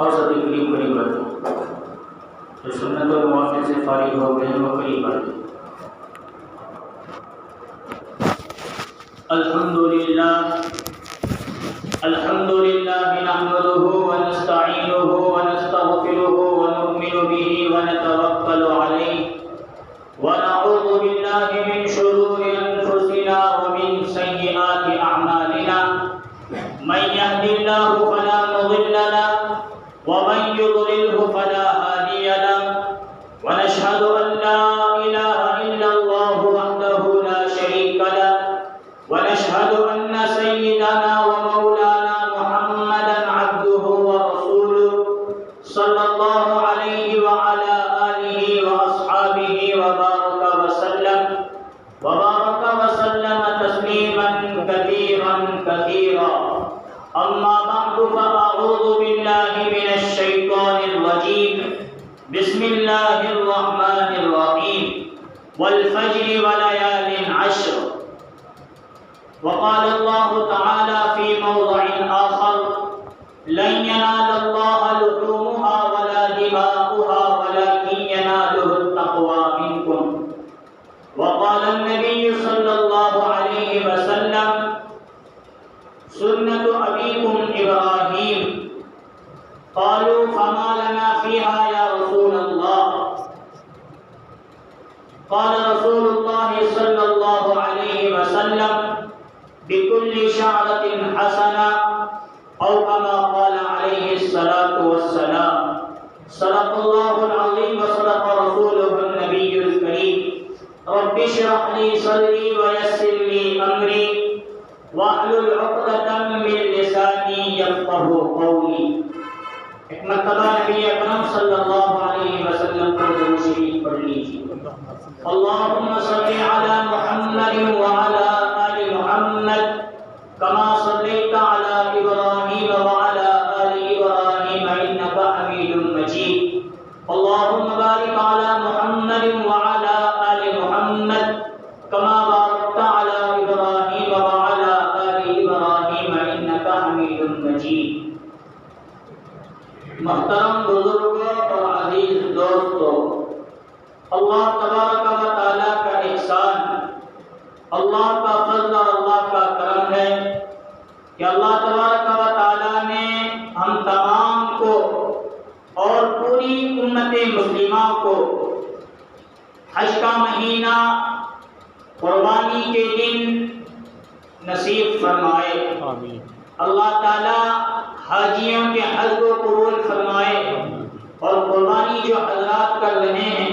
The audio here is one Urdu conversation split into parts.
اور سبھی قریب قریب رکھو، جو سنت و موافق سے فارغ ہو گئے وہ قریب آ جائیں۔ الحمدللہ نحمده ونستعینه ونستغفره ونؤمن به ونتوکل علیہ ونعوذ باللہ من شرور انفسنا ومن سیئات اعمالنا، من یهد اللہ فلا مضل له ومن يضلله فلا هادي له، ونشهد ان لا اله الا الله وحده لا شريك له، ونشهد ان سيدنا ومولانا محمدا عبده ورسوله صلى الله عليه وعلى آله وأصحابه وبارك وسلم تسليما كثيرا كثيرا، أما بعد فأعوذ بالله من الشيطان الرجيم، بسم الله الرحمن الرحيم، والفجر وليال عشر، وقال الله تعالى في موضع آخر، لن ينال الله لحومها ولا دماؤها ولكن يناله التقوى منكم، وقال النبي صلى الله عليه وسلم، سنة أبيكم إبراهيم، قالوا فما لنا فيها يا رسول الله، قال رسول الله صلى الله عليه وسلم، بكل شعرة حسنة، أو كما قال عليه الصلاة والسلام، صدق الله العظيم وصدق رسوله النبي الكريم، رب اشرح لي صدري ويسر لي أمري واحلل عقدة من لساني يفقهوا قولي۔ ایک مرتبہ نبی اکرم صلی اللہ علیہ وسلم پر درود شریف پڑھ لیجیے۔ اللهم صل على محمد وعلى آل محمد كما صليت على إبراهيم وعلى آل إبراهيم إنك حميد مجيد، اللهم بارك على محمد وعلى آل محمد كما باركت على إبراهيم وعلى آل إبراهيم إنك حميد مجيد۔ محترم بزرگوں اور عزیز دوستوں، اللہ تبارک و تعالیٰ کا احسان، اللہ کا فضل اور اللہ کا کرم ہے کہ اللہ تبارک و تعالیٰ نے ہم تمام کو اور پوری امت مسلمہ کو حج کا مہینہ قربانی کے دن نصیب فرمائے۔ آمین۔ اللہ تعالیٰ حاجیوں کے حج کو قبول فرمائے، اور قربانی جو حضرات کر رہے ہیں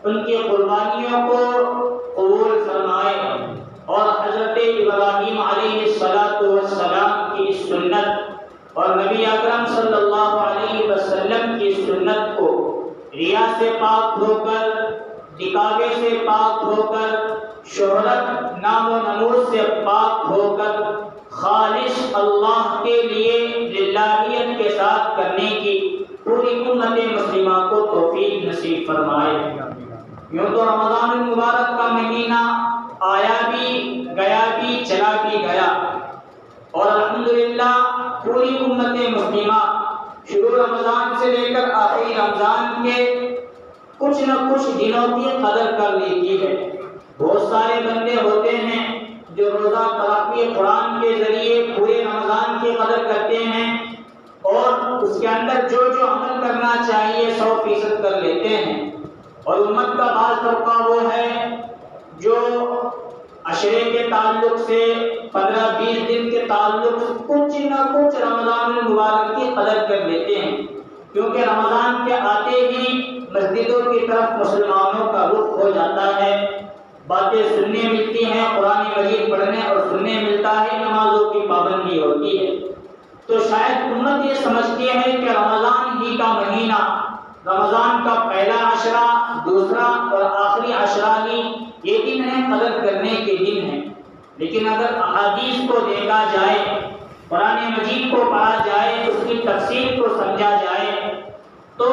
ان کی قربانیوں کو قبول فرمائے، اور حضرت ابراہیم علیہ السلام کی سنت اور نبی اکرم صلی اللہ علیہ وسلم کی سنت کو ریا سے پاک ہو کر، دکھاوے سے پاک ہو کر، شہرت نام و نمود سے پاک ہو کر خالص اللہ کے لیے للہیت کے ساتھ کرنے کی پوری امت مسلمہ کو توفیق نصیب فرمائے۔ یوں تو رمضان المبارک کا مہینہ آیا بھی گیا بھی چلا بھی گیا، اور الحمدللہ پوری امت مسلمہ شروع رمضان سے لے کر آخری رمضان کے کچھ نہ کچھ دنوں کی قدر کر لیتی ہے۔ بہت سارے بندے ہوتے ہیں جو روزہ تلاوت قرآن کے ذریعے پورے رمضان کی قدر کرتے ہیں، اور اس کے اندر جو جو عمل کرنا چاہیے 100% کر لیتے ہیں، اور امت کا بعض طبقہ وہ ہے جو عشرے کے تعلق سے 15-20 دن کے تعلق سے کچھ نہ کچھ رمضان المبارک کی قدر کر لیتے ہیں، کیونکہ رمضان کے آتے ہی مسجدوں کی طرف مسلمانوں کا رخ ہو جاتا ہے، باتیں سننے ملتی ہیں، قرآن مجید پڑھنے اور سننے ملتا ہے، نمازوں کی پابندی ہوتی ہے۔ تو شاید امت یہ سمجھتی ہے کہ رمضان ہی کا مہینہ، رمضان کا پہلا عشرہ، دوسرا اور آخری عشرہ ہی یہ دن ہے، قدر کرنے کے دن ہیں۔ لیکن اگر احادیث کو دیکھا جائے، قرآن مجید کو پڑھا جائے، اس کی تفسیر کو سمجھا جائے، تو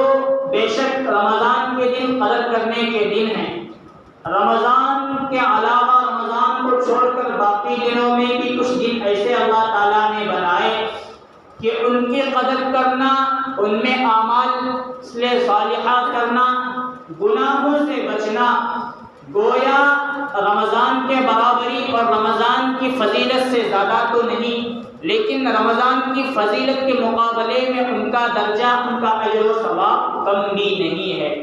بے شک رمضان کے دن قدر کرنے کے دن ہیں۔ رمضان کے علاوہ رمضان کو چھوڑ کر باقی دنوں میں بھی کچھ دن ایسے اللہ تعالیٰ نے بنائے کہ ان کی قدر کرنا، ان میں اعمال صالحہ کرنا، گناہوں سے بچنا، گویا رمضان کے برابری اور رمضان کی فضیلت سے زیادہ تو نہیں، لیکن رمضان کی فضیلت کے مقابلے میں ان کا درجہ، ان کا اجر و ثواب کم بھی نہیں ہے۔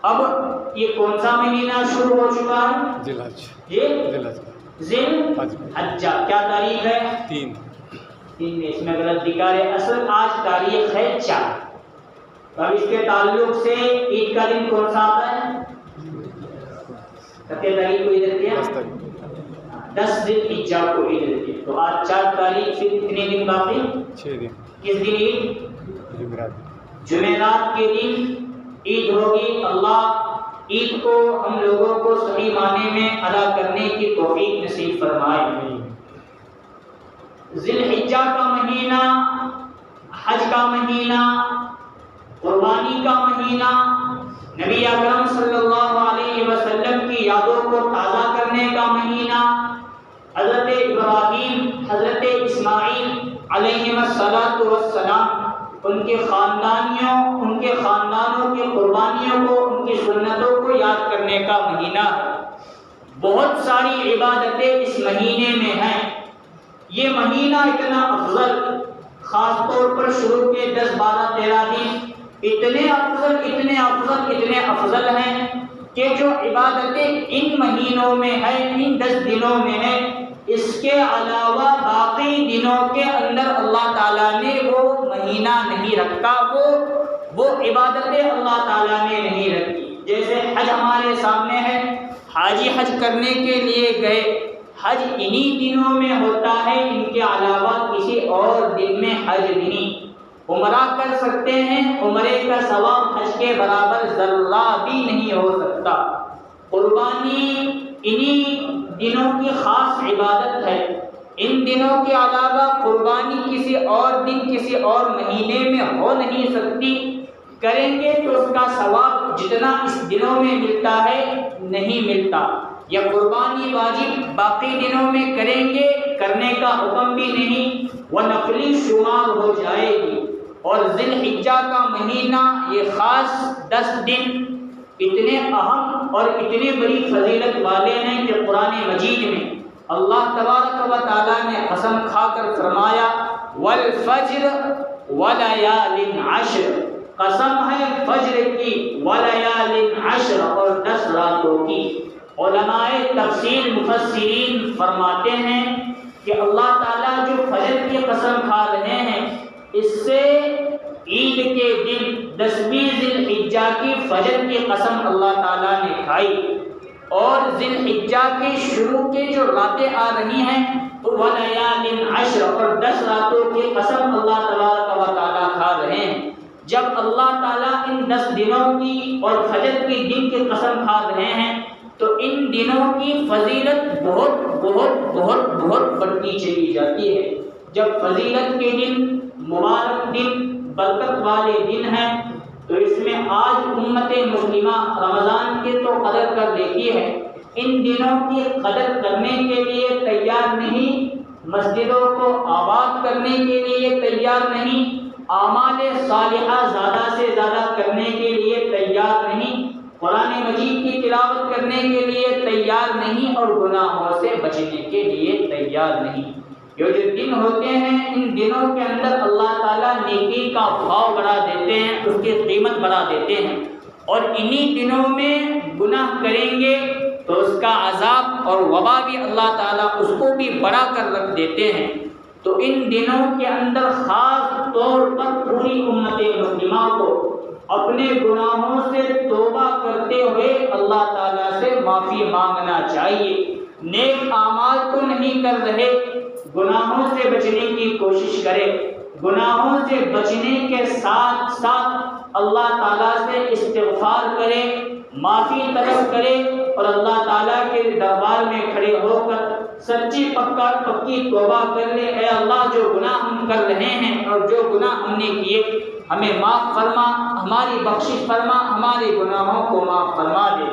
اب یہ کون سا مہینہ شروع ہو چکا ہے؟ ذی الحجہ۔ کیا تاریخ ہے؟ 3 میں، اس میں غلط دکھا رہے، اصل آج تاریخ ہے 4۔ اب اس کے تعلق سے عید کا دن کون سا آتا ہے؟ 7 تاریخ کو عید کیا، 10 ذی الحجہ کو عید کی، تو آج 4 تاریخ سے کتنے دن باقی؟ 6 دن۔ کس دن عید؟ جمعرات کے دن عید ہوگی۔ اللہ عید کو ہم لوگوں کو صحیح معنی میں ادا کرنے کی توفیق نصیب فرمائے۔ ذی الحجہ کا مہینہ، حج کا مہینہ، قربانی کا مہینہ، نبی اکرم صلی اللہ علیہ وسلم کی یادوں کو تازہ کرنے کا مہینہ، حضرت ابراہیم، حضرت اسماعیل علیہم السلام، ان کے خاندانوں کی قربانیوں کو، ان کی سنتوں کو یاد کرنے کا مہینہ ہے۔ بہت ساری عبادتیں اس مہینے میں ہیں۔ یہ مہینہ اتنا افضل، خاص طور پر شروع کے 10، 12، 13 دن اتنے افضل ہیں کہ جو عبادتیں ان مہینوں میں ہیں، ان 10 دنوں میں ہیں، اس کے علاوہ باقی دنوں کے اندر اللہ تعالیٰ نے وہ مہینہ نہیں رکھا، وہ عبادتیں اللہ تعالیٰ نے نہیں رکھی۔ جیسے حج ہمارے سامنے ہے، حاجی حج کرنے کے لیے گئے، حج انہی دنوں میں ہوتا ہے، ان کے علاوہ کسی اور دن میں حج نہیں۔ عمرہ کر سکتے ہیں، عمرے کا ثواب حج کے برابر ذرہ بھی نہیں ہو سکتا۔ قربانی انہی دنوں کی خاص عبادت ہے، ان دنوں کے علاوہ قربانی کسی اور دن، کسی اور مہینے میں ہو نہیں سکتی۔ کریں گے تو اس کا ثواب جتنا اس دنوں میں ملتا ہے نہیں ملتا۔ یا قربانی واجب باقی دنوں میں کریں گے، کرنے کا حکم بھی نہیں، وہ نفلی شمار ہو جائے گی۔ اور ذی الحجہ کا مہینہ، یہ خاص 10 دن اتنے اہم اور اتنی بڑی فضیلت والے ہیں کہ قرآن مجید میں اللہ تبارک و تعالیٰ نے قسم کھا کر فرمایا والفجر ولیال عشر، قسم ہے فجر کی، ولیال عشر، اور 10 راتوں کی۔ علماء تفسیر مفسرین فرماتے ہیں کہ اللہ تعالیٰ جو فجر کی قسم کھا رہے ہیں، اس سے عید کے دن 10ویں ذی الحجہ کی فجر کی قسم اللہ تعالیٰ نے کھائی، اور ذی الحجہ کے شروع کے جو راتیں آ رہی ہیں ولیال عشر، اور 10 راتوں کی قسم اللہ تبارک و تعالیٰ کھا رہے ہیں۔ جب اللہ تعالیٰ ان 10 دنوں کی اور فجر کے دن کی قسم کھا رہے ہیں تو ان دنوں کی فضیلت بہت بہت بہت بہت بڑھتی چلی جاتی ہے۔ جب فضیلت کے دن، مبارک دن، برکت والے دن ہیں، تو اس میں آج امت مسلمہ رمضان کی تو قدر کر لیتی ہے، ان دنوں کی قدر کرنے کے لیے تیار نہیں، مسجدوں کو آباد کرنے کے لیے تیار نہیں، اعمال صالحہ زیادہ سے زیادہ کرنے کے لیے تیار نہیں، قرآن مجید کی تلاوت کرنے کے لیے تیار نہیں، اور گناہوں سے بچنے کے لیے تیار نہیں۔ یہ جو دن ہوتے ہیں، ان دنوں کے اندر اللہ تعالیٰ نیکی کا بھاؤ بڑھا دیتے ہیں، اس کی قیمت بڑھا دیتے ہیں، اور انہی دنوں میں گناہ کریں گے تو اس کا عذاب اور وبا بھی اللہ تعالیٰ اس کو بھی بڑھا کر رکھ دیتے ہیں۔ تو ان دنوں کے اندر خاص طور پر پوری امت مسلمہ کو اپنے گناہوں سے توبہ کرتے ہوئے اللہ تعالیٰ سے معافی مانگنا چاہیے۔ نیک اعمال تو نہیں کر رہے، گناہوں سے بچنے کی کوشش کرے، گناہوں سے بچنے کے ساتھ ساتھ اللہ تعالیٰ سے استغفار کرے، معافی طلب کرے، اور اللہ تعالیٰ کے دربار میں کھڑے ہو کر سچی پکی توبہ کر لے، اے اللہ جو گناہ ہم کر رہے ہیں اور جو گناہ ہم نے کیے ہمیں معاف فرما، ہماری بخشش فرما، ہمارے گناہوں کو معاف فرما دے۔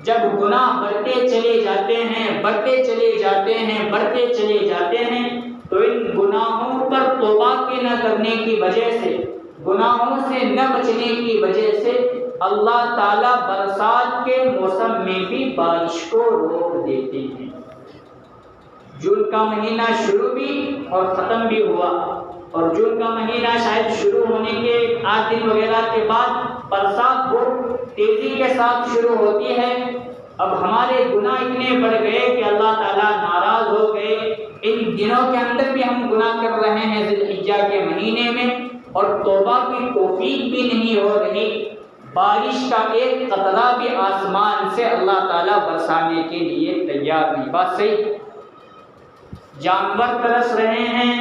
جب گناہ بڑھتے چلے جاتے ہیں، بڑھتے چلے جاتے ہیں، بڑھتے چلے جاتے ہیں، تو ان گناہوں پر توبہ کے نہ کرنے کی وجہ سے، گناہوں سے نہ بچنے کی وجہ سے اللہ تعالیٰ برسات کے موسم میں بھی بارش کو روک دیتے ہیں۔ جون کا مہینہ شروع بھی اور ختم بھی ہوا، اور جون کا مہینہ شاید شروع ہونے کے 8 دن وغیرہ کے بعد برسات بہت تیزی کے ساتھ شروع ہوتی ہے۔ اب ہمارے گناہ اتنے بڑھ گئے کہ اللہ تعالیٰ ناراض ہو گئے۔ ان دنوں کے اندر بھی ہم گناہ کر رہے ہیں ذی الحجہ کے مہینے میں، اور توبہ کی توفیق بھی نہیں ہو رہی۔ بارش کا ایک قطرہ بھی آسمان سے اللہ تعالیٰ برسانے کے لیے تیار نہیں۔ بات صحیح؟ جانور ترس رہے ہیں،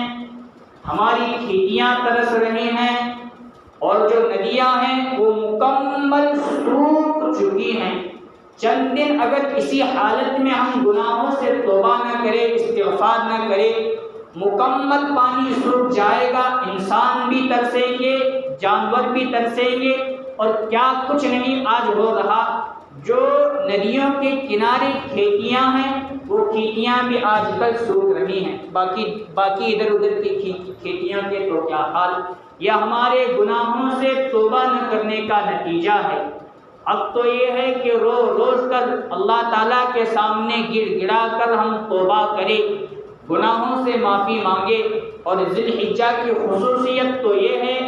ہماری کھیتیاں ترس رہی ہیں، اور جو ندیاں ہیں وہ مکمل سوکھ چکی ہیں۔ چند دن اگر اسی حالت میں ہم گناہوں سے توبہ نہ کریں، استغفار نہ کریں، مکمل پانی سوکھ جائے گا، انسان بھی ترسیں گے، جانور بھی ترسیں گے، اور کیا کچھ نہیں آج ہو رہا۔ جو ندیوں کے کنارے کھیتیاں ہیں وہ کھیتیاں بھی آج کل سوکھ رہی ہیں، باقی ادھر ادھر کی کھیتیوں کے تو کیا حال۔ یہ ہمارے گناہوں سے توبہ نہ کرنے کا نتیجہ ہے۔ اب تو یہ ہے کہ روز کر اللہ تعالیٰ کے سامنے گڑ گڑا کر ہم توبہ کریں، گناہوں سے معافی مانگے۔ اور ذی الحجہ کی خصوصیت تو یہ ہے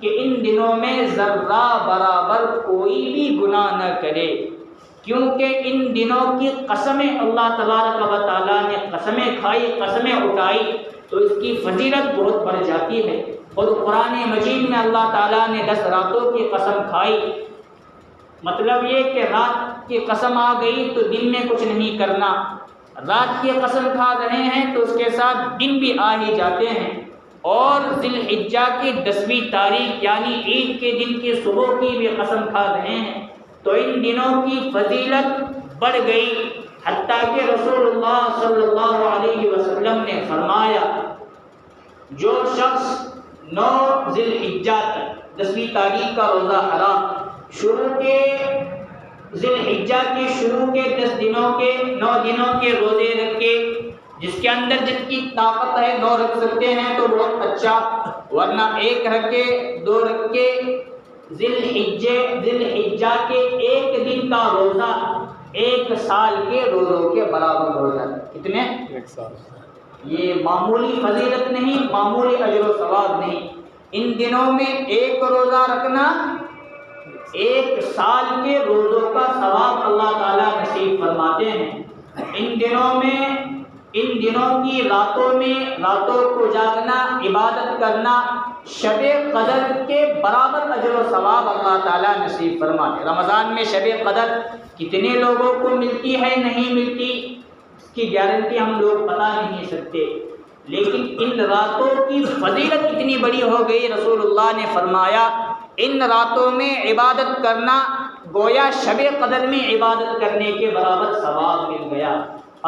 کہ ان دنوں میں ذرہ برابر کوئی بھی گناہ نہ کرے، کیونکہ ان دنوں کی قسمیں اللہ تبارک و تعالیٰ نے قسمیں کھائی، قسمیں اٹھائی، تو اس کی فضیلت بہت بڑھ جاتی ہے۔ اور قرآن مجید میں اللہ تعالیٰ نے 10 راتوں کی قسم کھائی، مطلب یہ کہ رات کی قسم آ گئی تو دن میں کچھ نہیں کرنا، رات کی قسم کھا رہے ہیں تو اس کے ساتھ دن بھی آ ہی جاتے ہیں۔ اور ذی الحجہ کی 10ویں تاریخ یعنی عید کے دن کی صبح کی بھی قسم کھا رہے ہیں، تو ان دنوں کی فضیلت بڑھ گئی، حتیٰ کہ رسول اللہ صلی اللہ علیہ وسلم نے فرمایا جو شخص 9 ذی الحجہ تک 10ویں تاریخ کا روزہ حرام ذی الحجہ کے شروع کے 10 دنوں کے 9 دنوں کے روزے رکھے، جس کے اندر جس کی طاقت ہے 9 رکھ سکتے ہیں تو بہت اچھا، ورنہ 1 رکھے 2 رکھے، ذی الحجہ کے 1 دن کا روزہ 1 سال کے روزوں کے برابر ہو جاتا ہے۔ کتنے؟ 1 سال۔ یہ معمولی فضیلت نہیں، معمولی اجر و ثواب نہیں۔ ان دنوں میں 1 روزہ رکھنا 1 سال کے روزوں کا ثواب اللہ تعالیٰ نصیب فرماتے ہیں۔ ان دنوں کی راتوں کو جاگنا، عبادت کرنا، شب قدر کے برابر اجر و ثواب اللہ تعالیٰ نصیب فرماتے۔ رمضان میں شب قدر کتنے لوگوں کو ملتی ہے نہیں ملتی اس کی گارنٹی ہم لوگ بتا نہیں سکتے، لیکن ان راتوں کی فضیلت اتنی بڑی ہو گئی، رسول اللہ نے فرمایا ان راتوں میں عبادت کرنا گویا شب قدر میں عبادت کرنے کے برابر ثواب مل گیا۔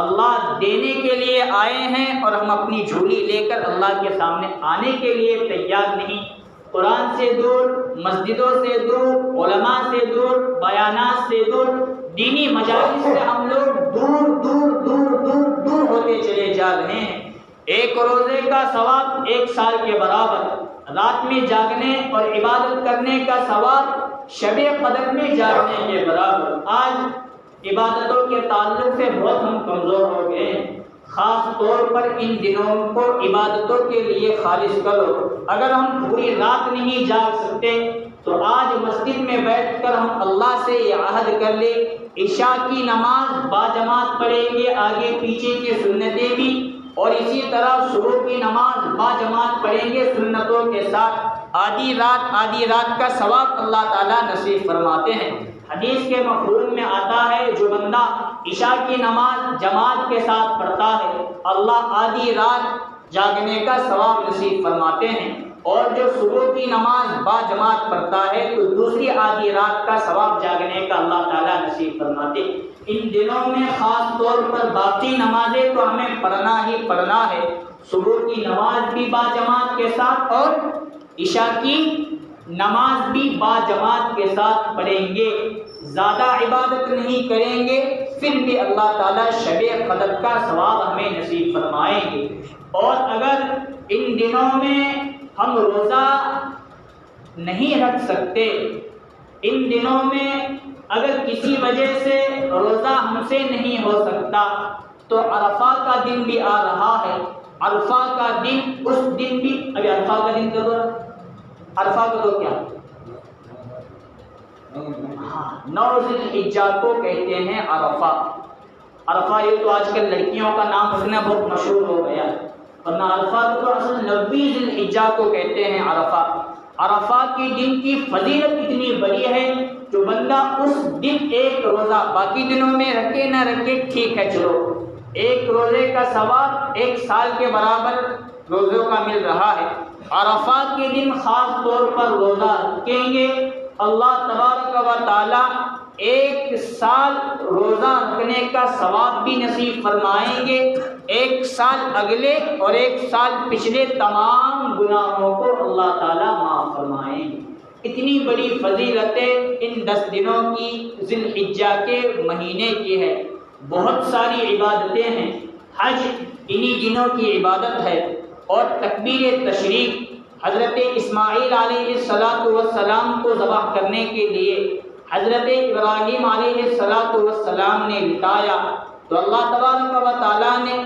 اللہ دینے کے لیے آئے ہیں اور ہم اپنی جھولی لے کر اللہ کے سامنے آنے کے لیے تیار نہیں۔ قرآن سے دور، مسجدوں سے دور، علماء سے دور، بیانات سے دور، دینی مجالس سے ہم لوگ دور دور دور دور دور ہوتے چلے جا رہے ہیں۔ 1 روزے کا ثواب 1 سال کے برابر، رات میں جاگنے اور عبادت کرنے کا ثواب شب قدر میں جاگنے کے برابر۔ آج عبادتوں کے تعلق سے بہت ہم کمزور ہو گئے ہیں، خاص طور پر ان دنوں کو عبادتوں کے لیے خالص کرو۔ اگر ہم پوری رات نہیں جاگ سکتے تو آج مسجد میں بیٹھ کر ہم اللہ سے یہ عہد کر لیں، عشاء کی نماز باجماعت پڑھیں گے، آگے پیچھے کی سنتیں بھی، اور اسی طرح صبح کی نماز باجماعت پڑھیں گے سنتوں کے ساتھ۔ آدھی رات کا ثواب اللہ تعالیٰ نصیب فرماتے ہیں۔ حدیث کے مفہوم میں آتا ہے جو بندہ عشاء کی نماز جماعت کے ساتھ پڑھتا ہے اللہ آدھی رات جاگنے کا ثواب نصیب فرماتے ہیں، اور جو صبح کی نماز باجماعت پڑھتا ہے تو دوسری آدھی رات کا ثواب جاگنے کا اللہ تعالیٰ نصیب فرماتے ہیں۔ ان دنوں میں خاص طور پر باقی نمازیں تو ہمیں پڑھنا ہی پڑھنا ہے، صبح کی نماز بھی باجماعت کے ساتھ اور عشاء کی نماز بھی باجماعت کے ساتھ پڑھیں گے۔ زیادہ عبادت نہیں کریں گے پھر بھی اللہ تعالیٰ شب قدر کا ثواب ہمیں نصیب فرمائیں گے۔ اور اگر ان دنوں میں ہم روزہ نہیں رکھ سکتے، ان دنوں میں اگر کسی وجہ سے روزہ ہم سے نہیں ہو سکتا تو عرفہ کا دن بھی آ رہا ہے، عرفہ کا دن، اس دن بھی، ابھی عرفہ کا دن کب، عرفہ کو تو کیا 9 ذی الحجہ کو کہتے ہیں عرفہ۔ عرفہ یہ تو آج کل لڑکیوں کا نام سننا بہت مشہور ہو گیا، ورنہ عرفہ تو اصل 9 ذی الحجہ کو کہتے ہیں عرفہ۔ عرفہ کے دن کی فضیلت اتنی بڑی ہے جو بندہ اس دن ایک روزہ، باقی دنوں میں رکھے نہ رکھے ٹھیک ہے، چلو ایک روزے کا ثواب 1 سال کے برابر روزوں کا مل رہا ہے۔ عرفہ کے دن خاص طور پر روزہ رکھیں گے، اللہ تبارک و تعالی 1 سال روزہ رکھنے کا ثواب بھی نصیب فرمائیں گے، 1 سال اگلے اور 1 سال پچھلے تمام گناہوں کو اللہ تعالی معاف فرمائیں گے۔ اتنی بڑی فضیلتیں ان 10 دنوں کی، ذی الحجہ کے مہینے کی ہے۔ بہت ساری عبادتیں ہیں، حج انہی دنوں کی عبادت ہے، اور تکبیر تشریق، حضرت اسماعیل علیہ السلام کو ذبح کرنے کے لیے حضرت ابراہیم علیہ السلام نے لٹایا تو اللہ تبارک و تعالیٰ نے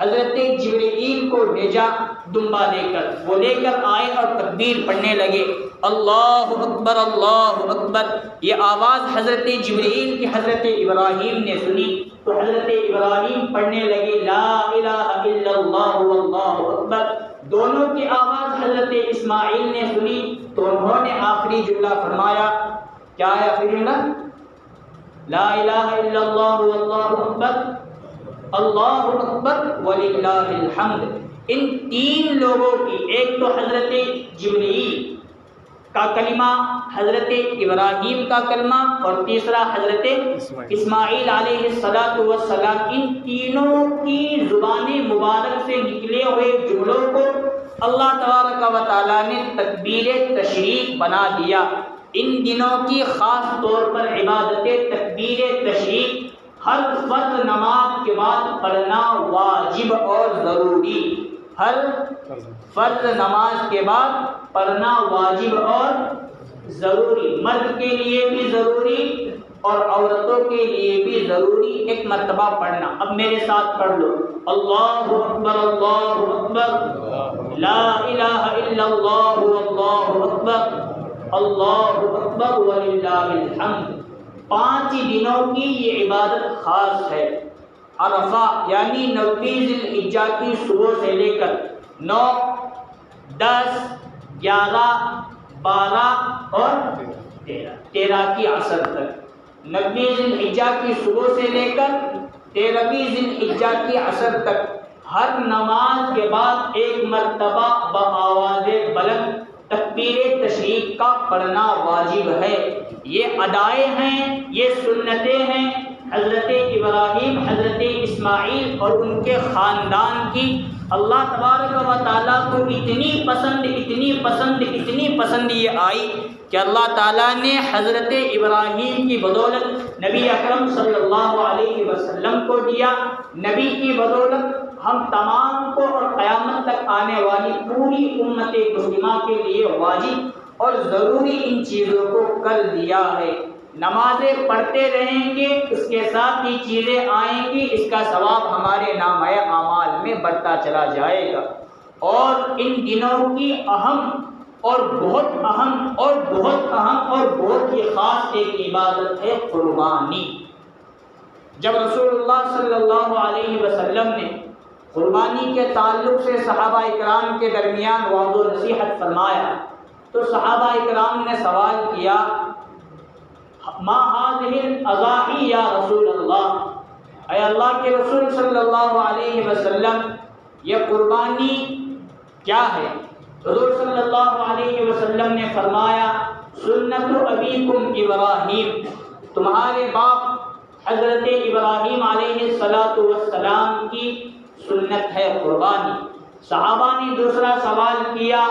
حضرت جبرائیل کو بھیجا دمبا لے کر، وہ لے کر آئے اور تکبیر پڑھنے لگے، اللہ اکبر اللہ اکبر۔ یہ آواز حضرت جبرائیل کی حضرت ابراہیم نے سنی تو حضرت ابراہیم پڑھنے لگے لا الہ الا اللہ واللہ اکبر۔ دونوں کی آواز حضرت اسماعیل نے سنی تو انہوں نے آخری جملہ فرمایا، کیا ہے آخری جملہ؟ لا الہ الا اللہ واللہ اکبر اللہ اکبر وللہ الحمد۔ ان 3 لوگوں کی، ایک تو حضرت جبرائیل کا کلمہ، حضرت ابراہیم کا کلمہ، اور تیسرا حضرت اسماعیل علیہ السلام، ان تینوں کی زبان مبارک سے نکلے ہوئے جملوں کو اللہ تبارک و تعالیٰ نے تکبیر تشریق بنا دیا۔ ان دنوں کی خاص طور پر عبادت تکبیر تشریق ہر فرض نماز کے بعد پڑھنا واجب اور ضروری، ہر فرض نماز کے بعد پڑھنا واجب اور ضروری، مرد کے لیے بھی ضروری اور عورتوں کے لیے بھی ضروری، 1 مرتبہ پڑھنا۔ اب میرے ساتھ پڑھ لو، اللہ اکبر لا الہ الا اللہ واللہ اکبر اللہ اکبر وللہ الحمد۔ 5 دنوں کی یہ عبادت خاص ہے۔ عرفہ یعنی 9 ذی الحجہ کی صبح سے لے کر 9، 10، 11، 12 اور 13 کی عصر تک، 9 ذی الحجہ کی صبح سے لے کر 13ویں ذی الحجہ کی عصر تک ہر نماز کے بعد 1 مرتبہ بآواز بلند تکبیر تشریق کا پڑھنا واجب ہے۔ یہ ادائے ہیں، یہ سنتیں ہیں حضرت ابراہیم، حضرت اسماعیل اور ان کے خاندان کی۔ اللہ تبارک و تعالیٰ کو اتنی پسند یہ آئی کہ اللہ تعالیٰ نے حضرت ابراہیم کی بدولت نبی اکرم صلی اللہ علیہ وسلم کو دیا، نبی کی بدولت ہم تمام کو اور قیامت تک آنے والی پوری امت مسلمہ کے لیے واجب اور ضروری ان چیزوں کو کر دیا ہے۔ نمازیں پڑھتے رہیں گے، اس کے ساتھ ہی چیزیں آئیں گی، اس کا ثواب ہمارے نامہ اعمال میں بڑھتا چلا جائے گا۔ اور ان دنوں کی اہم اور بہت ہی خاص ایک عبادت ہے قربانی۔ جب رسول اللہ صلی اللہ علیہ وسلم نے قربانی کے تعلق سے صحابہ اکرام کے درمیان وعظ و نصیحت فرمایا تو صحابہ اکرام نے سوال کیا، ما هذه الاضاحی یا رسول اللہ، اے اللہ کے رسول صلی اللہ علیہ وسلم یہ قربانی کیا ہے؟ حضور صلی اللہ علیہ وسلم نے فرمایا، سنت ابیکم ابراہیم، تمہارے باپ حضرت ابراہیم علیہ السلام کی سنت ہے قربانی۔ صحابہ نے دوسرا سوال کیا،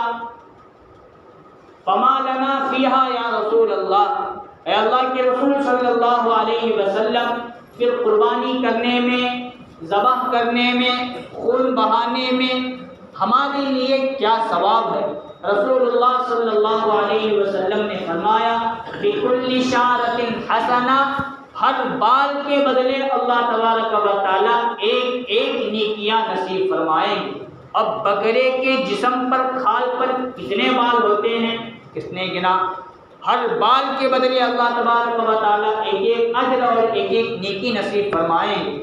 فما لنا فیہا یا رسول اللہ، اے اللہ کے رسول صلی اللہ علیہ وسلم پھر قربانی کرنے میں، ذبح کرنے میں، خون بہانے میں ہمارے لیے کیا ثواب ہے؟ رسول اللہ صلی اللہ علیہ وسلم نے فرمایا بِكُلِّ شَعْرَةٍ حَسَنَةٍ، ہر بال کے بدلے اللہ تبارک و تعالیٰ ایک ایک نیکیاں نصیب فرمائیں گے۔ اب بکرے کے جسم پر، کھال پر کتنے بال ہوتے ہیں؟ کس نے گنا؟ ہر بال کے بدلے اللہ تبارک و تعالیٰ ایک ایک اجر اور ایک ایک نیکی نصیب فرمائیں گے۔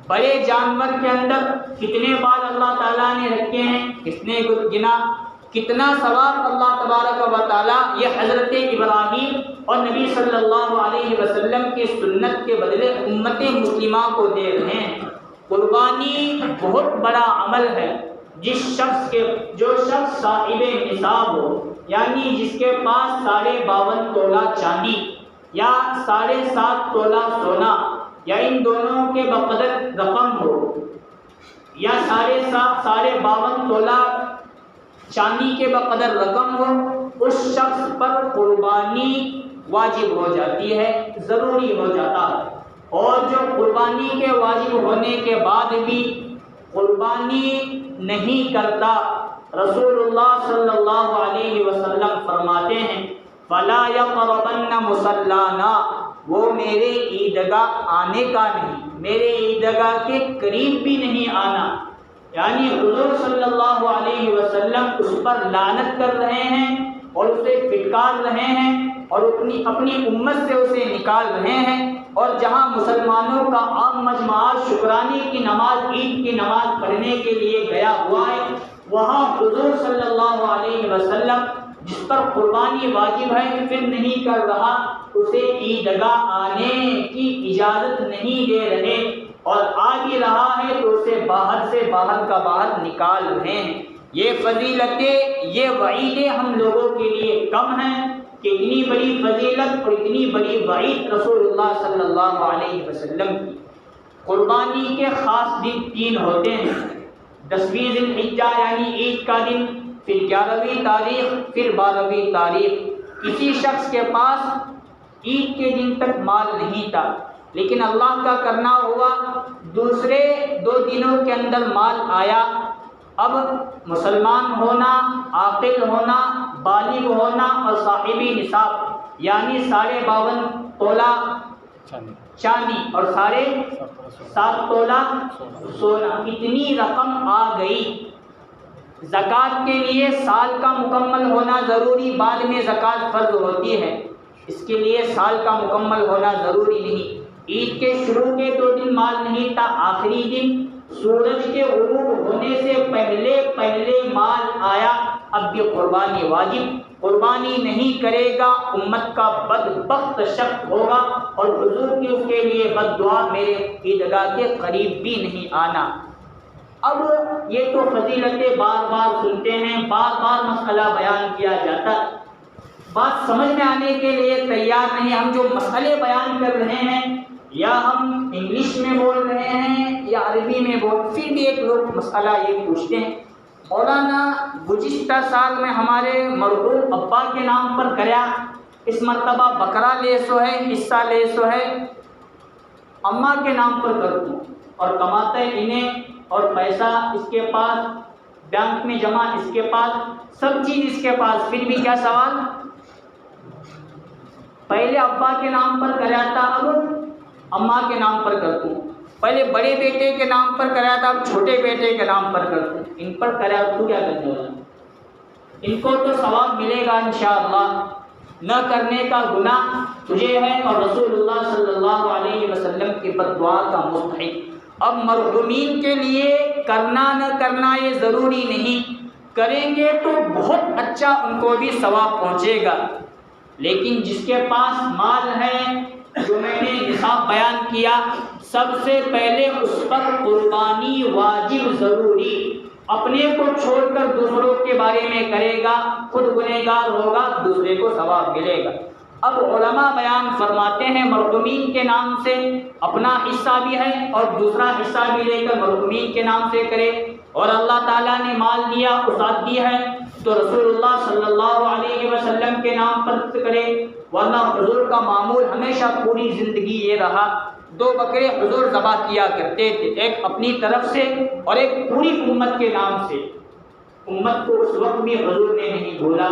بڑے جانور کے اندر کتنے بال اللہ تعالیٰ نے رکھے ہیں؟ کس نے گنا؟ کتنا ثواب اللہ تبارک و تعالیٰ یہ حضرت ابراہیم اور نبی صلی اللہ علیہ وسلم کی سنت کے بدلے امت مسلمہ کو دے رہے ہیں۔ قربانی بہت بڑا عمل ہے۔ جو شخص صاحب نصاب ہو، یعنی جس کے پاس 52.5 تولہ چاندی یا 7.5 تولہ سونا یا ان دونوں کے بقدر رقم ہو، یا 52.5 تولہ چاندی کے بقدر رقم ہو، اس شخص پر قربانی واجب ہو جاتی ہے، ضروری ہو جاتا ہے۔ اور جو قربانی کے واجب ہونے کے بعد بھی قربانی نہیں کرتا، رسول اللہ صلی اللہ علیہ وسلم فرماتے ہیں فَلَا يَقْرَبَنَّ مُصَلَّانَا، وہ میرے عیدگاہ آنے کا نہیں، میرے عیدگاہ کے قریب بھی نہیں آنا۔ یعنی حضور صلی اللہ علیہ وسلم اس پر لعنت کر رہے ہیں اور اسے پھٹکار رہے ہیں اور اپنی امت سے اسے نکال رہے ہیں۔ اور جہاں مسلمانوں کا عام مجمع شکرانے کی نماز، عید کی نماز پڑھنے کے لیے گیا ہوا ہے، وہاں حضور صلی اللہ علیہ وسلم جس پر قربانی واجب ہے پھر نہیں کر رہا، اسے عیدگاہ آنے کی اجازت نہیں دے رہے، اور آ بھی رہا ہے تو اسے باہر سے باہر کا باہر نکال رہے ہیں۔ یہ فضیلتیں، یہ وعیدیں ہم لوگوں کے لیے کم ہیں کہ اتنی بڑی فضیلت اور اتنی بڑی وعید رسول اللہ صلی اللہ علیہ وسلم کی۔ قربانی کے خاص دن 3 ہوتے ہیں، 10ویں ذی الحجہ یعنی عید کا دن، پھر 11ویں تاریخ، پھر 12ویں تاریخ۔ کسی شخص کے پاس عید کے دن تک مال نہیں تھا، لیکن اللہ کا کرنا ہوا دوسرے 2 دنوں کے اندر مال آیا۔ اب مسلمان ہونا، عاقل ہونا، بالغ ہونا اور صاحبی نصاب یعنی 52.5 تولہ چاندی اور 7.5 تولہ سونا، اتنی رقم آ گئی۔ زکوٰۃ کے لیے سال کا مکمل ہونا ضروری، بعد میں زکوٰۃ فرض ہوتی ہے، اس کے لیے سال کا مکمل ہونا ضروری نہیں۔ عید کے شروع کے 2 دن مال نہیں تھا، آخری دن سورج کے غروب ہونے سے پہلے مال آیا، اب بھی قربانی واجب۔ قربانی نہیں کرے گا امت کا بدبخت شخص ہوگا، اور حضور کی اس کے لیے بد دعا میرے عیدگاہ کے قریب بھی نہیں آنا۔ اب یہ تو فضیلتیں بار بار سنتے ہیں، بار بار مسئلہ بیان کیا جاتا ہے، بات سمجھ میں آنے کے لیے تیار نہیں۔ ہم جو مسئلے بیان کر رہے ہیں یا ہم انگلش میں بول رہے ہیں یا عربی میں پھر بھی ایک لوگ مسئلہ یہ پوچھتے ہیں، مولانا گزشتہ سال میں ہمارے مرحوم ابا کے نام پر کریا، اس مرتبہ بکرا لے سو ہے، حصہ لے سو ہے، اماں کے نام پر کر دوں اور کماتا ہے انہیں، اور پیسہ اس کے پاس، بینک میں جمع اس کے پاس، سب چیز اس کے پاس، پھر بھی کیا سوال؟ پہلے ابا کے نام پر کرایا تھا، اب اماں کے نام پر کر دوں، پہلے بڑے بیٹے کے نام پر کرایا تھا، اب چھوٹے بیٹے کے نام پر کر دوں، ان پر کرایا تو کیا کرنے والا؟ ان کو تو ثواب ملے گا انشاءاللہ، نہ کرنے کا گناہ تجھے ہے اور رسول اللہ صلی اللہ علیہ وسلم کی بد دعا کا مستحق۔ اب مرحومین کے لیے کرنا نہ کرنا یہ ضروری نہیں، کریں گے تو بہت اچھا، ان کو بھی ثواب پہنچے گا، لیکن جس کے پاس مال ہے، جو میں نے نصاب بیان کیا، سب سے پہلے اس پر قربانی واجب ضروری۔ اپنے کو چھوڑ کر دوسروں کے بارے میں کرے گا، خود گنہگار ہوگا، دوسرے کو ثواب ملے گا۔ اب علماء بیان فرماتے ہیں مرحومین کے نام سے اپنا حصہ بھی ہے اور دوسرا حصہ بھی لے کر مرحومین کے نام سے کرے، اور اللہ تعالیٰ نے مال دیا، وسعت دی ہے تو رسول اللہ صلی اللہ علیہ وسلم کے نام پر کرے، ورنہ حضور کا معمول ہمیشہ پوری زندگی یہ رہا، 2 بکرے حضور ذبح کیا کرتے تھے، ایک اپنی طرف سے اور ایک پوری امت کے نام سے۔ امت کو اس وقت بھی حضور نے نہیں بھولا،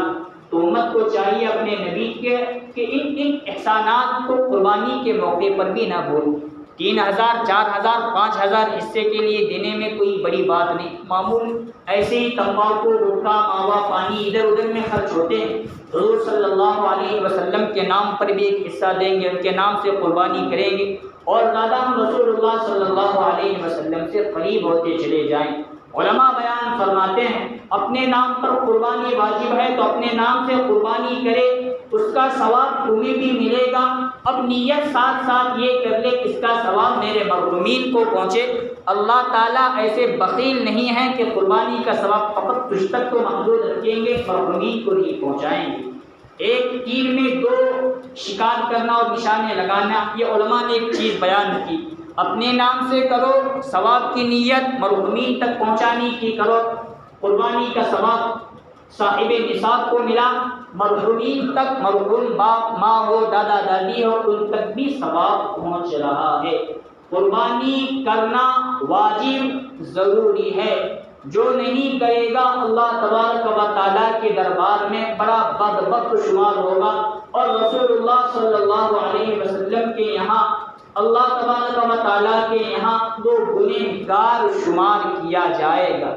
تو امت کو چاہیے اپنے نبی کے کہ ان احسانات کو قربانی کے موقع پر بھی نہ بھولیں۔ 3000 4000 5000 حصے کے لیے دینے میں کوئی بڑی بات نہیں، معمول ایسے ہی تمباکو گٹکا ماوا پانی ادھر ادھر میں خرچ ہوتے ہیں، حضور صلی اللہ علیہ وسلم کے نام پر بھی ایک حصہ دیں گے، ان کے نام سے قربانی کریں گے، اور زیادہ ہم رسول اللہ صلی اللہ علیہ وسلم سے قریب ہوتے چلے جائیں۔ علماء بیان فرماتے ہیں اپنے نام پر قربانی واجب ہے تو اپنے نام سے قربانی کرے، اس کا ثواب تمہیں بھی ملے گا۔ اب نیت ساتھ ساتھ یہ کر لے اس کا ثواب میرے محرومین کو پہنچے۔ اللہ تعالیٰ ایسے بخیل نہیں ہیں کہ قربانی کا ثواب فقط تجھ تک تو محدود رکھیں گے، محرومین کو نہیں پہنچائیں گے۔ ایک تیر میں 2 شکار کرنا اور نشانے لگانا، یہ علماء نے ایک چیز بیان کی، اپنے نام سے کرو، ثواب کی نیت مرحومین تک پہنچانے کی کرو، قربانی کا ثواب صاحب نصاب کو ملا، مرحومین تک، مرحوم باپ ماں ہو دادا دادی ہو ان تک بھی ثواب پہنچ رہا ہے۔ قربانی کرنا واجب ضروری ہے، جو نہیں کرے گا اللہ تبارک و تعالیٰ کے دربار میں بڑا بدبخت شمار ہوگا، اور رسول اللہ صلی اللہ علیہ وسلم کے یہاں اللہ تبارک و تعالیٰ کے یہاں وہ گنہگار شمار کیا جائے گا۔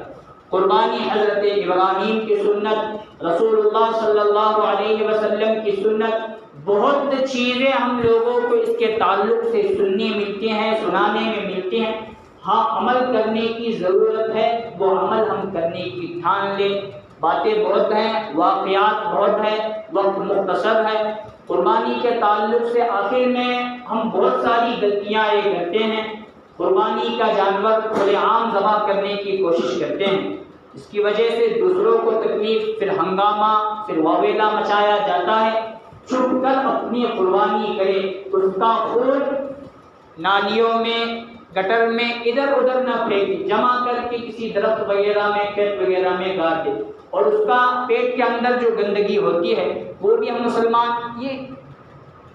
قربانی حضرت ابراہیم کی سنت، رسول اللہ صلی اللہ علیہ وسلم کی سنت، بہت چیزیں ہم لوگوں کو اس کے تعلق سے سننے ملتی ہیں، سنانے میں ملتی ہیں۔ ہاں عمل کرنے کی ضرورت ہے، وہ عمل ہم کرنے کی ٹھان لیں۔ باتیں بہت ہیں، واقعات بہت ہیں، وقت مختصر ہے۔ قربانی کے تعلق سے آخر میں ہم بہت ساری غلطیاں یہ کرتے ہیں، قربانی کا جانور کھلے عام ذبح کرنے کی کوشش کرتے ہیں، اس کی وجہ سے دوسروں کو تکلیف، پھر ہنگامہ، پھر واویلا مچایا جاتا ہے۔ چھپ کر اپنی قربانی کرے، اس کا خون نالیوں میں، گٹر میں ادھر ادھر نہ پھینکے، جمع کر کے کسی درخت وغیرہ میں، کھیت وغیرہ میں گاڑ دے، اور اس کا پیٹ کے اندر جو گندگی ہوتی ہے وہ بھی ہم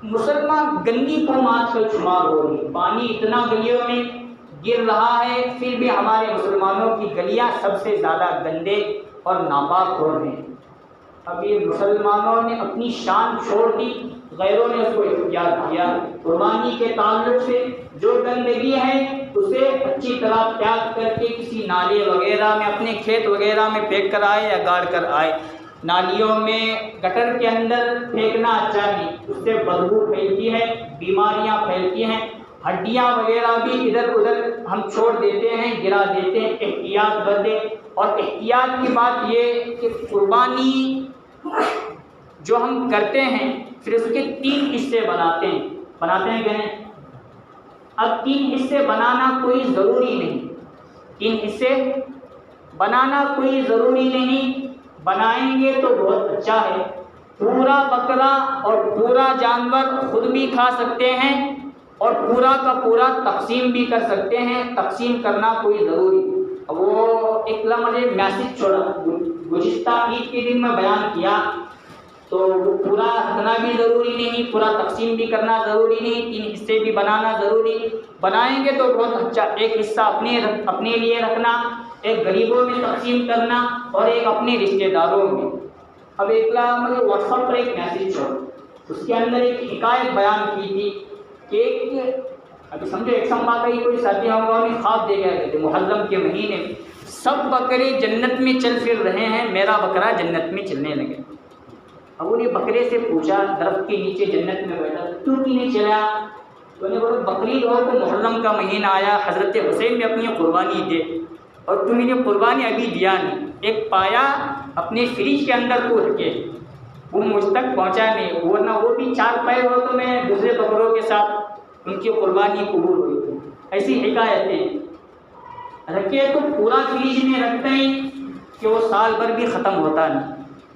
مسلمان گندی قوم آج کل شمار ہو رہی ہے۔ پانی اتنا گلیوں میں گر رہا ہے، پھر بھی ہمارے مسلمانوں کی گلیاں سب سے زیادہ گندے اور ناپاک ہو رہے ہیں۔ اب یہ مسلمانوں نے اپنی شان چھوڑ دی، غیروں نے اس کو اختیار کیا۔ قربانی کے تعلق سے جو گندگی ہے اسے اچھی طرح پیک کر کے کسی نالے وغیرہ میں، اپنے کھیت وغیرہ میں پھینک کر آئے یا گاڑ کر آئے۔ نالیوں میں، گٹر کے اندر پھینکنا اچھا نہیں، اس سے بدبو پھیلتی ہے، بیماریاں پھیلتی ہیں، ہڈیاں وغیرہ بھی ادھر ادھر ہم چھوڑ دیتے ہیں، گرا دیتے ہیں۔ احتیاط برتیں، اور احتیاط کی بات یہ کہ قربانی جو ہم کرتے ہیں پھر اس کے 3 حصے بناتے ہیں کہ نہیں؟ اب 3 حصے بنانا کوئی ضروری نہیں، 3 حصے بنانا کوئی ضروری نہیں، بنائیں گے تو بہت اچھا ہے۔ پورا بکرا اور پورا جانور خود بھی کھا سکتے ہیں اور پورا کا پورا تقسیم بھی کر سکتے ہیں، تقسیم کرنا کوئی ضروری نہیں۔ وہ ایک مجھے میسج چھوڑا، گزشتہ عید کے دن میں بیان کیا، تو وہ پورا رکھنا بھی ضروری نہیں، پورا تقسیم بھی کرنا ضروری نہیں، 3 حصے بھی بنانا ضروری نہیں۔ بنائیں گے تو بہت اچھا، ایک حصہ اپنے لیے رکھنا، ایک غریبوں میں تقسیم کرنا، اور ایک اپنے رشتہ داروں میں۔ اب ایک مجھے واٹس ایپ پر ایک میسج چھوڑا، اس کے اندر ایک حکایت بیان کی تھی کہ ابھی سمجھو ایک سمبا کا ہی کوئی ساتھی ہوگا، انہیں خواب دے گئے تھے محرم کے مہینے میں سب بکرے جنت میں چل پھر رہے ہیں، میرا بکرا جنت میں چلنے لگے۔ اب انہیں بکرے سے پوچھا، درخت کے نیچے جنت میں بیٹھا، تو کیوں نہیں چلا؟ تو انہیں بولا بقرعید ہو تو محرم کا مہینہ آیا، حضرت حسین نے اپنی قربانی دے اور تم نے قربانی ابھی دیا نہیں، ایک پایا اپنے فریج کے اندر تو رکھے، وہ مجھ تک پہنچا نہیں، ورنہ وہ بھی 4 پیر ہو تو میں دوسرے بکروں کے ساتھ ان کی قربانی قبول ہوئی تھی۔ ایسی حکایتیں رکھے تو پورا فریج میں رکھتے ہیں کہ وہ سال بھر بھی ختم ہوتا نہیں،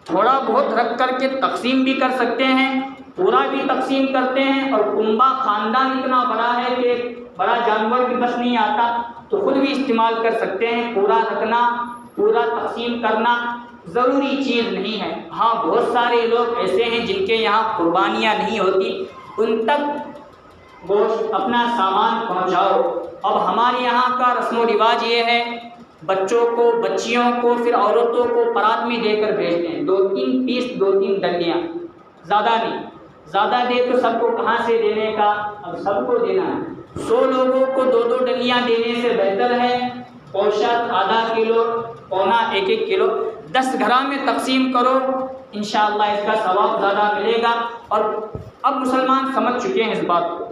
تھوڑا بہت رکھ کر کے تقسیم بھی کر سکتے ہیں، پورا بھی تقسیم کرتے ہیں، اور کنبہ خاندان اتنا بڑا ہے کہ بڑا جانور بھی بس نہیں آتا تو خود بھی استعمال کر سکتے ہیں۔ پورا رکھنا، پورا تقسیم کرنا ضروری چیز نہیں ہے۔ ہاں بہت سارے لوگ ایسے ہیں جن کے یہاں قربانیاں نہیں ہوتی، ان تک گوشت اپنا سامان پہنچاؤ۔ اب ہمارے یہاں کا رسم و رواج یہ ہے بچوں کو، بچیوں کو، پھر عورتوں کو پرات میں دے کر بھیجتے ہیں، 2-3 پیس، 2-3 ڈنڈیاں، زیادہ نہیں۔ زیادہ دے تو سب کو کہاں سے دینے کا، اب سب کو دینا ہے۔ 100 لوگوں کو 2-2 ڈنڈیاں دینے سے بہتر ہے گوشت آدھا کلو، پونا 1-1 کلو 10 گھروں میں تقسیم کرو، انشاءاللہ اس کا ثواب زیادہ ملے گا۔ اور اب مسلمان سمجھ چکے ہیں اس بات کو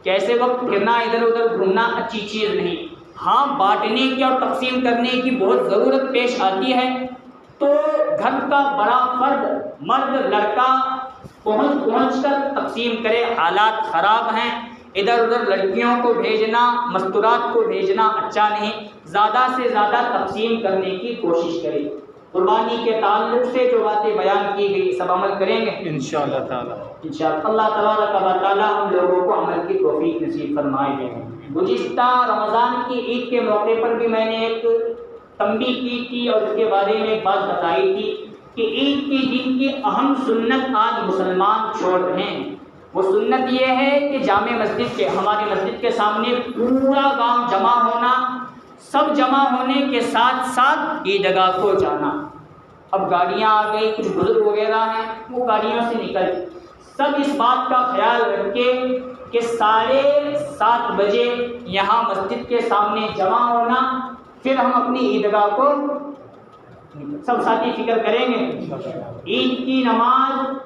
کہ ایسے وقت پھرنا، ادھر ادھر گھومنا اچھی چیز نہیں۔ ہاں بانٹنے کی اور تقسیم کرنے کی بہت ضرورت پیش آتی ہے، تو گھر کا بڑا فرد، مرد لڑکا پہنچ کر تقسیم کرے۔ حالات خراب ہیں، ادھر ادھر لڑکیوں کو بھیجنا، مستورات کو بھیجنا اچھا نہیں، زیادہ سے زیادہ تقسیم کرنے کی کوشش کرے۔ قربانی کے تعلق سے جو باتیں بیان کی گئی سب عمل کریں گے انشاءاللہ تعالی۔ انشاءاللہ اللہ تبارک و تعالی ہم لوگوں کو عمل کی توفیق نصیب فرمائے۔ گزشتہ رمضان کی عید کے موقع پر بھی میں نے ایک تنبیہ کی تھی اور اس کے بارے میں ایک بات بتائی تھی کہ عید کے دن کی اہم سنت آج مسلمان چھوڑ رہے ہیں۔ وہ سنت یہ ہے کہ جامع مسجد کے، ہماری مسجد کے سامنے پورا گاؤں جمع ہونا، سب جمع ہونے کے ساتھ ساتھ عیدگاہ کو جانا۔ اب گاڑیاں آ گئی، کچھ بزرگ وغیرہ ہیں وہ گاڑیوں سے نکل، سب اس بات کا خیال رکھے کہ 7:30 بجے یہاں مسجد کے سامنے جمع ہونا، پھر ہم اپنی عیدگاہ کو سب ساتھی فکر کریں گے۔ عید کی نماز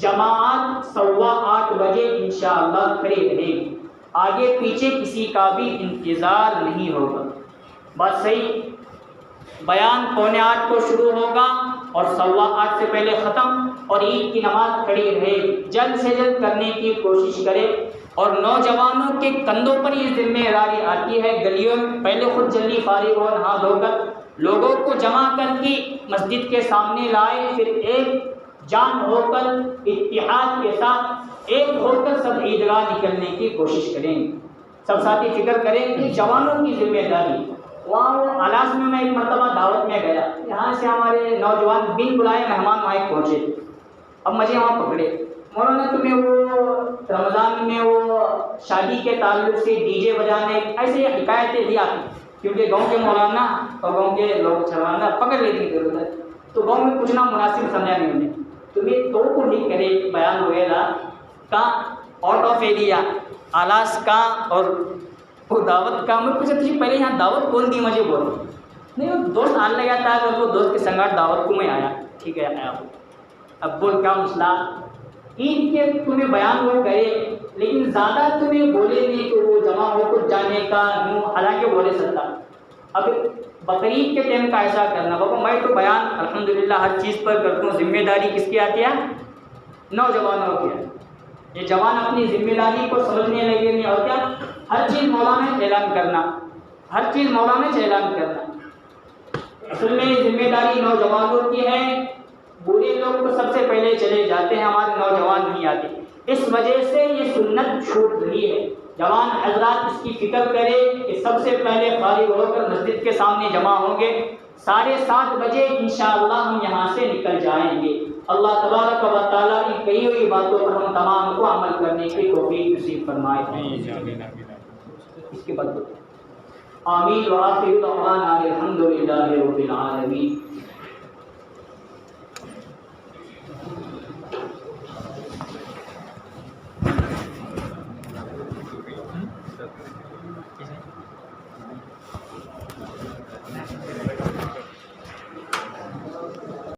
جماعت 8:15 بجے انشاءاللہ کھڑی رہے گی، آگے پیچھے کسی کا بھی انتظار نہیں ہوگا۔ بات صحیح؟ بیان 7:45 کو شروع ہوگا اور 8:15 سے پہلے ختم، اور عید کی نماز کھڑی رہے گی۔ جلد سے جلد کرنے کی کوشش کرے، اور نوجوانوں کے کندھوں پر یہ ذمہ داری آتی ہے، گلیوں میں پہلے خود جلدی فارغ ہو، نہا دھو کر لوگوں کو جمع کر کے مسجد کے سامنے لائے، پھر ایک جان ہو کر اتحاد کے ساتھ ایک ہو کر سب عیدگاہ نکلنے کی کوشش کریں گے۔ سب ساتھی فکر کریں کہ جوانوں کی ذمہ داری۔ وہاں الاس میں ایک مرتبہ دعوت میں گیا، یہاں سے ہمارے نوجوان بن بلائے مہمان وہاں پہنچے تھے۔ اب مجھے وہاں پکڑے، مولانا تمہیں وہ رمضان میں وہ شادی کے تعلق سے ڈی جے بجانے ایسے حکایتیں دی آتی، کیونکہ گاؤں کے مولانا اور گاؤں کے لوگ چلانا پکڑ لینے کی ضرورت ہے، تو گاؤں میں پوچھنا مناسب سمجھا نہیں انہیں۔ تمہیں تو کو نہیں کرے بیان وغیرہ کا آؤٹ آف ایریا آلاس کا اور وہ دعوت کا، میں پوچھا تجھے پہلے یہاں دعوت کون دی، مجھے بولو۔ نہیں وہ دوست آنے لگا تھا، اگر وہ دوست کے سنگاٹ دعوت کو میں آیا، ٹھیک ہے آیا ہوں۔ اب بول کیا مسئلہ، عید کے تمہیں بیان وہ کرے لیکن زیادہ تمہیں بولے نہیں کہ وہ جمع ہو کر جانے کا، حالانکہ بولے سکتا۔ اب بقرعید کے ٹائم کا ایسا کرنا، بابا میں تو بیان الحمدللہ ہر چیز پر کرتا ہوں، ذمہ داری کس کی آتی ہے؟ نوجوانوں کی ہے۔ یہ جوان اپنی ذمہ داری کو سمجھنے لگے نہیں، اور کیا ہر چیز مولانا سے اعلان کرنا، ہر چیز مولانا سے اعلان کرنا۔ اصل میں ذمہ داری نوجوانوں کی ہے، بوڑھے لوگ تو سب سے پہلے چلے جاتے ہیں، ہمارے نوجوان نہیں آتے، اس وجہ سے یہ سنت چھوٹ رہی ہے۔ جوان حضرات اس کی فکر کرے کہ سب سے پہلے فارغ ہو کر مسجد کے سامنے جمع ہوں گے، 7:30 بجے انشاءاللہ ہم یہاں سے نکل جائیں گے۔ اللہ تبارک و تعالیٰ کی کہی ہوئی باتوں پر ہم تمام کو عمل کرنے کی توفیق نصیب فرمائے۔ اس کے بعد آمین وآخر دعوانا الحمدللہ رب العالمین۔